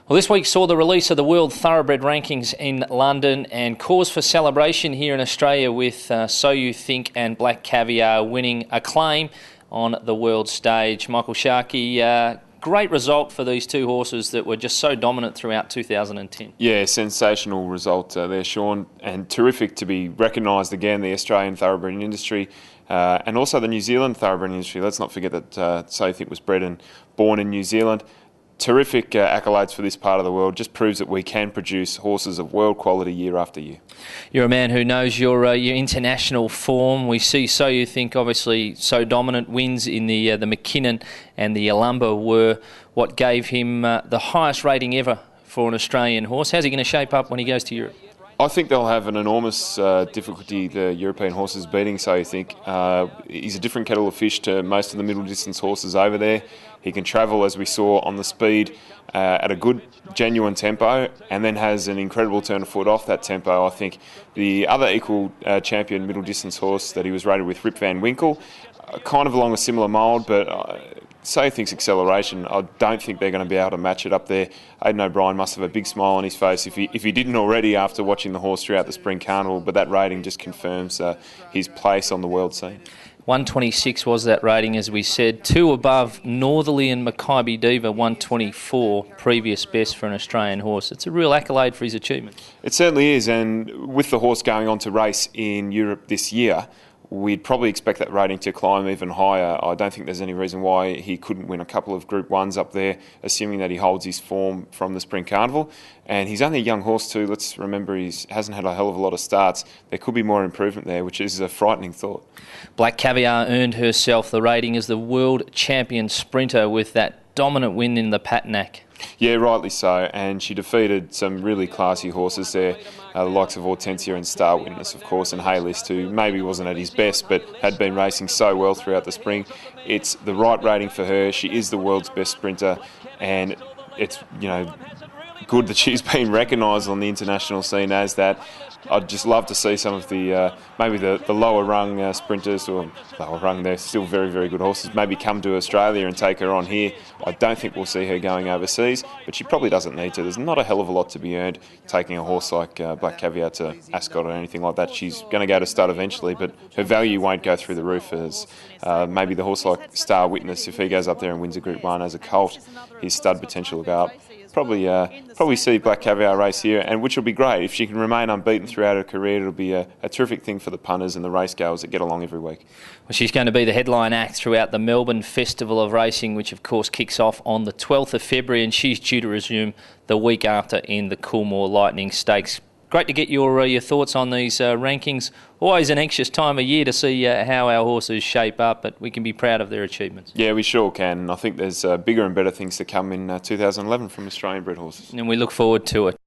Well, this week saw the release of the World Thoroughbred rankings in London, and cause for celebration here in Australia with So You Think and Black Caviar winning acclaim on the world stage. Michael Sharkie, great result for these two horses that were just so dominant throughout 2010. Yeah, sensational result there, Shaun, and terrific to be recognised again, the Australian thoroughbred industry and also the New Zealand thoroughbred industry. Let's not forget that So You Think was bred and born in New Zealand. Terrific accolades for this part of the world. Just proves that we can produce horses of world quality year after year. You're a man who knows your international form. We see So You Think obviously so dominant. Wins in the McKinnon and the Yalumba were what gave him the highest rating ever for an Australian horse. How's he going to shape up when he goes to Europe? I think they'll have an enormous difficulty, the European horses, beating So You Think. He's a different kettle of fish to most of the middle distance horses over there. He can travel, as we saw, on the speed at a good, genuine tempo, and then has an incredible turn of foot off that tempo. I think the other equal champion middle distance horse that he was rated with, Rip Van Winkle, kind of along a similar mould, but So You Think's acceleration, I don't think they're going to be able to match it up there. Aidan O'Brien must have a big smile on his face if he didn't already after watching the horse throughout the Spring Carnival, but that rating just confirms his place on the world scene. 126 was that rating, as we said. Two above Northerly and Mackay Diva, 124, previous best for an Australian horse. It's a real accolade for his achievement. It certainly is, and with the horse going on to race in Europe this year, we'd probably expect that rating to climb even higher. I don't think there's any reason why he couldn't win a couple of Group 1s up there, assuming that he holds his form from the Spring Carnival. And he's only a young horse too. Let's remember he hasn't had a hell of a lot of starts. There could be more improvement there, which is a frightening thought. Black Caviar earned herself the rating as the world champion sprinter with that dominant win in the Patinack. Yeah, rightly so, and she defeated some really classy horses there, the likes of Hortensia and Star Witness, of course, and Haylist, who maybe wasn't at his best, but had been racing so well throughout the spring. It's the right rating for her. She is the world's best sprinter, and it's, good that she's been recognised on the international scene as that. I'd just love to see some of the maybe the lower rung sprinters, or lower rung, they're still very, very good horses, maybe come to Australia and take her on here. I don't think we'll see her going overseas, but she probably doesn't need to. There's not a hell of a lot to be earned taking a horse like Black Caviar to Ascot or anything like that. She's going to go to stud eventually, but her value won't go through the roof as maybe the horse like Star Witness, if he goes up there and wins a Group 1 as a colt, his stud potential will go up. Probably see Black Caviar race here, and which will be great. If she can remain unbeaten throughout her career, it'll be a terrific thing for the punters and the race goers that get along every week. Well, she's going to be the headline act throughout the Melbourne Festival of Racing, which of course kicks off on the 12th of February, and she's due to resume the week after in the Coolmore Lightning Stakes. Great to get your thoughts on these rankings. Always an anxious time of year to see how our horses shape up, but we can be proud of their achievements. Yeah, we sure can. I think there's bigger and better things to come in 2011 from Australian bred horses. And we look forward to it.